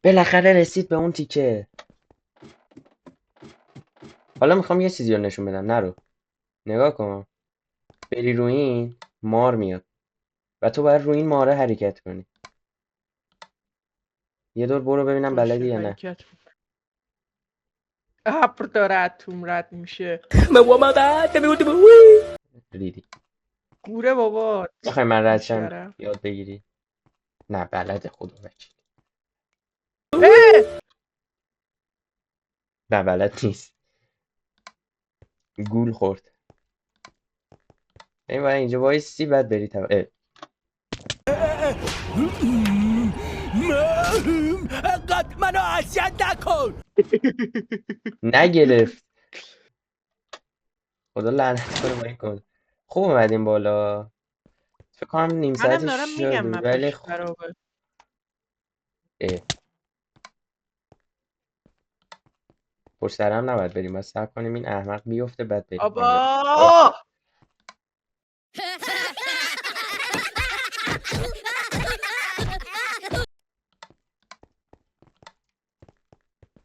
بالاخره رسید به اون تیکه. حالا میخوام یه چیزی رو نشون بدم. نرو. نگاه کن. بری روی این مار میاد و تو باید روی این ماره حرکت کنی. یه دور برو ببینم باشه بلدی یا نه. حرکت ابر داره اتم رد میشه. ریدی. گوره بابا. میخوای من ردشم بیشرف. یاد بگیری؟ نه بلده خدا وکیل. نه بلد نیست. گول خورد. این باید اینجا وایسی بعد بری انقدر منو اذیت نکن. نگرفت. خدا لعنت کنه با این کن. خوب اومدیم بالا. فکر کنم نیم منم ساعتی دارم میگم شد ولی مپش خرابه. اه. پشت سرم نباید بریم. باید صبر کنیم این احمق بیفته بعد بریم. آره. آه. آبا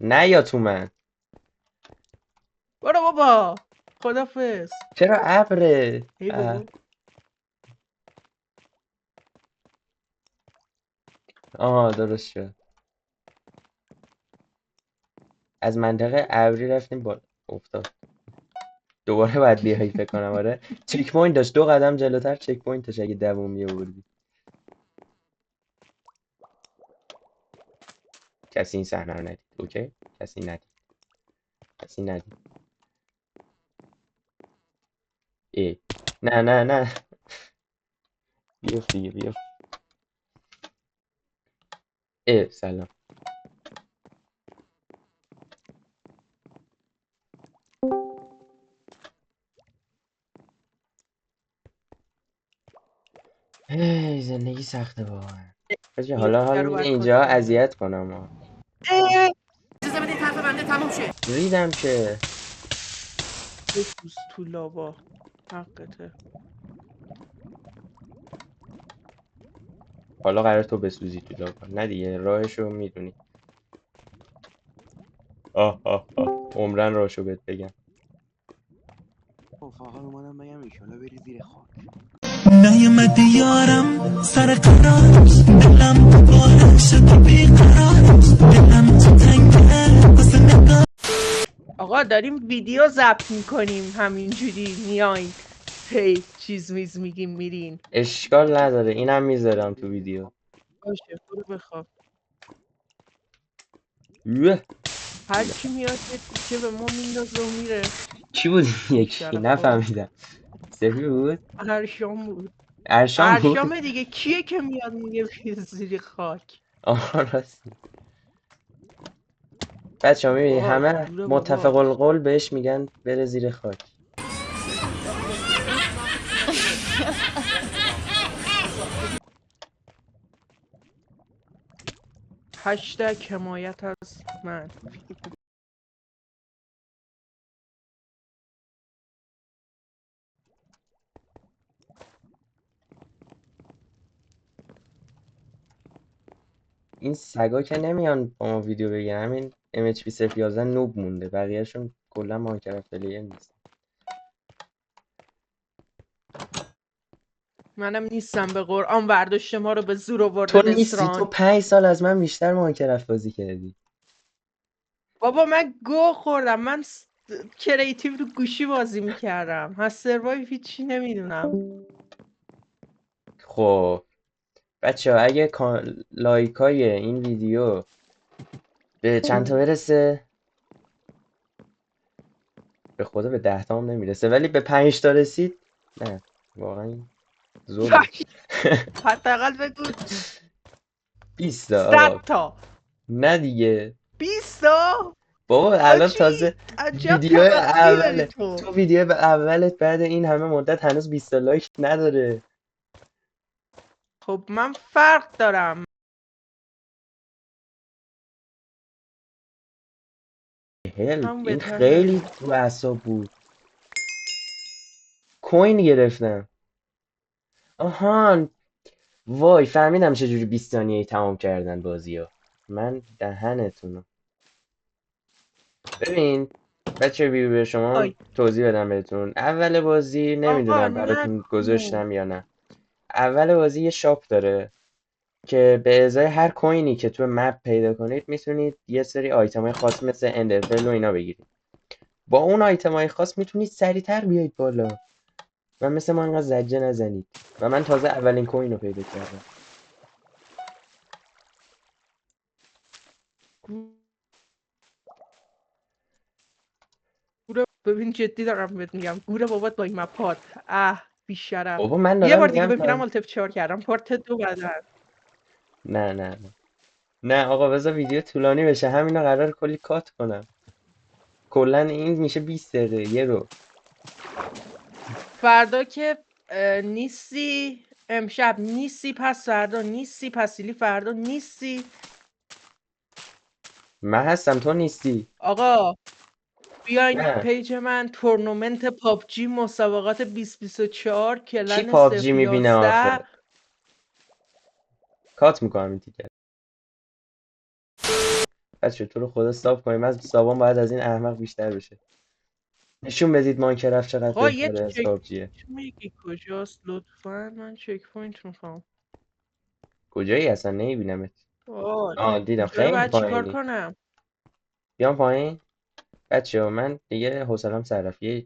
نه یا تو من. برو بابا. خدافظ. چرا ابره؟ ای بابا. آها درست شد. از منطقه ابری رفتیم بالا. افتاد. دوباره باید بیایی فکر کنم. آره چک پوینت داشت. 2 قدم جلوتر چک پوینتش اگه دووم میآوردی. کسی این صحنه رو ندید. اوکی کسی ندید. کسی ندید. ای نه نه نه. بیفت دیگه بیفت. سلام. هی زندگی سخته واقعا. حاجی حالا رو میده باید اینجا کنترل کنم. اذیت کنم ها. اجازه بدید حرف بنده تموم شه. ریدم که. بسوز تو لاوا. حقته. حالا قرار تو بسوزی تو لاوا. نه دیگه راهشو میدونی. آه آه آه عمرن راهشو بهت بگم. فقط اومدم بگم ایشالا بری زیر خاک. نیومدی یارم سر قرار دلم دوباره شد بیقرار دلم تو تنگه واسه نگاه. آقا داریم ویدیو ضبط میکنیم همینجوری میایین هی چیز میز میگیم میرین. اشکال نداره اینم میذارم تو ویدیو. باشه برو بخواب. یه. هر کی میاد یه تیکه به ما میندازه و میره. کی بود یکی بیشرفا. نفهمیدم. سفی بود. ارشام بود. ارشان بود. ارشامه دیگه کیه که میاد میگه بیا زیر خاک. آها راست. بچه ها میبینی وای همه دوره بابا. متفق القول بهش میگن بره زیر خاک. هشتگ حمایت از من. این سگا که نمیان با ما ویدیو بگیرن. همین MHP 011 نوب مونده بقیهشون کلا ماینکرافت پلیر نیست. منم نیستم به قرآن برداشت ما رو به زور تو آورده نیستی. تو نصران. 5 سال از من بیشتر ماینکرافت بازی کردی. بابا من گو خوردم. من کریتیو رو گوشی بازی میکردم. از سروایو هیچی نمیدونم. خب بچه ها اگه لایک های این ویدیو به چند تا برسه، به خدا به 10 تا هم نمیرسه ولی به 5 تا رسید، نه واقعا این ظلمه. حداقل بگو 20 تا 100 آقا. تا. نه دیگه 20 تا. بابا الان آجی تازه عجب ویدیو توقعی داری اوله. تو. تو ویدیو اولت بعد این همه مدت هنوز 20 تا لایک نداره. خب من فرق دارم. هل هم این بهتر خیلی نبود. رو اعصاب بود. کوین گرفتم. آهان وای فهمیدم چجوری 20 ثانیه‌ای تمام کردن بازی ها. من دهنتونو. ببین بچه بی به شما آی توضیح بدم بهتون. اول بازی آقا نمیدونم براتون نگو. گذاشتم یا نه. اول بازی یه شاپ داره که به ازای هر کوینی که تو مپ پیدا کنید میتونید یه سری آیتمای خاص مثل اندرپل و اینا بگیرید. با اون آیتمای خاص میتونید سریعتر بیاید بالا و مثل ما انقدر زجه نزنید. و من تازه اولین کوین رو پیدا کردم. گوره ببین جدی دارم بهت میگم، گوره بابات با این مپات. بیشرف. بابا من یه دارم بار دیگه میگم ببینم آلت F4 کردم پارت 2 بعدن. نه نه نه نه آقا بذار ویدیو طولانی بشه. همینا قرار کلی کات کنم. کلا این میشه 20 دقیقه یه رو. فردا که نیستی، امشب نیستی، پس فردا نیستی، پسیلی فردا نیستی. من هستم تو نیستی. آقا بیاین نه پیج من تورنمنت پابجی مسابقات 2024 کی کلن پابجی میبینه 011. آخه؟ کات میکنم این تیکر. بچه تو رو خدا استاپ کنیم. از سابان باید از این احمق بیشتر بشه. نشون بدید ماینکرافت چقدر آقا یه بهتره از چک پابجیه. میگی کجاست لطفا؟ من چک پوینت میخوام. کجایی اصلا نمیبینمت. آه دیدم اینجا رو خیلی باید چیکار پایینی. کنم؟ بیام پایین. بچه من دیگه حوصلم سر رفت. یه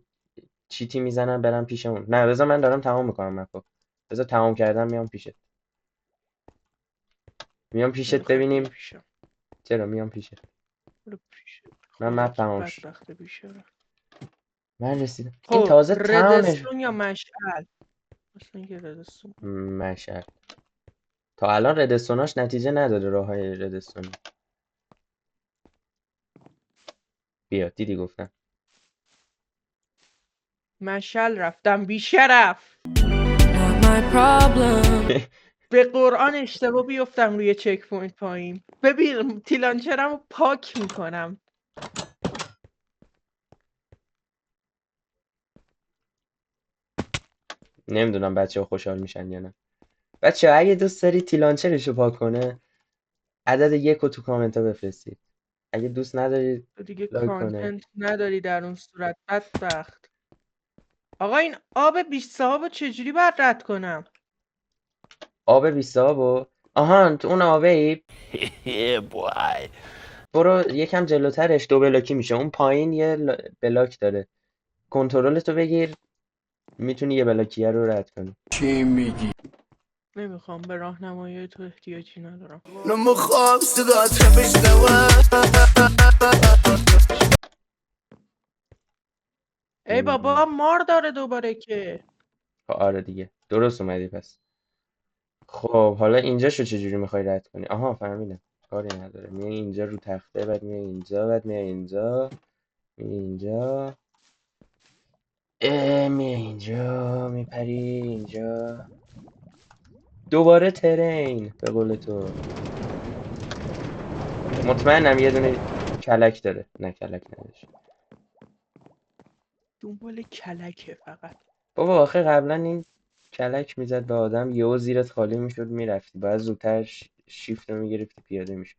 چیتی میزنم برم پیشمون. نه بذار من دارم تمام میکنم مپو. بذار تمام کردم میام پیشت. میام پیشت نمیخوای بیای ببینیم. پیشم. چرا میام پیشت. برو پیشت. من خدا مپ چه تمام شد. بدبخت بیشاره. من رسیدم. این خب تازه تمامش. ردستون یا مشعل؟ مثلا که ردستون. مشعل. تا الان ردستوناش نتیجه نداده راه های ردستونی. بیا دیدی گفتم. مشعل رفتم بیشرف. Not my problem. به قرآن اشتباه بیفتم روی چک پوینت پایین. ببین تیلانچرم رو پاک میکنم. نمیدونم بچه ها خوشحال میشن یا نه. بچه ها اگه دوست داری تیلانچرش رو پاک کنه عدد 1 رو تو کامنت ها بفرستید. اگه دوست ندارید تو دیگه لایک کنه. کانتنت نداری در اون صورت بدبخت. آقا این آب 20 صاحب رو چجوری باید رد کنم؟ آب 20 و آهان تو اون آبه ای. Yeah, boy. برو یکم جلوترش دو بلاکی میشه. اون پایین یه بلاک داره. کنترل تو بگیر. میتونی یه بلاکیه رو رد کنی. نمیخوام، به راهنمایی تو احتیاجی ندارم. نمیخوام صدات رو بشنوم. ای بابا مار داره دوباره که. آره دیگه درست اومدی پس. خب حالا اینجاشو چجوری میخوای رد کنی؟ آها فهمیدم. کاری نداره. میای اینجا رو تخته بعد میای اینجا بعد میای اینجا. میای اینجا. میای اینجا میپری اینجا. دوباره ترین به قول تو. مطمئنم یه دونه کلک داره. نه کلک نداشت. دنبال کلکه فقط. بابا آخه قبلا این کلک میزد به آدم یهو زیرت خالی میشد میرفتی. باید زودتر شیفت رو میگرفتی پیاده میشد.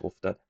افتاد.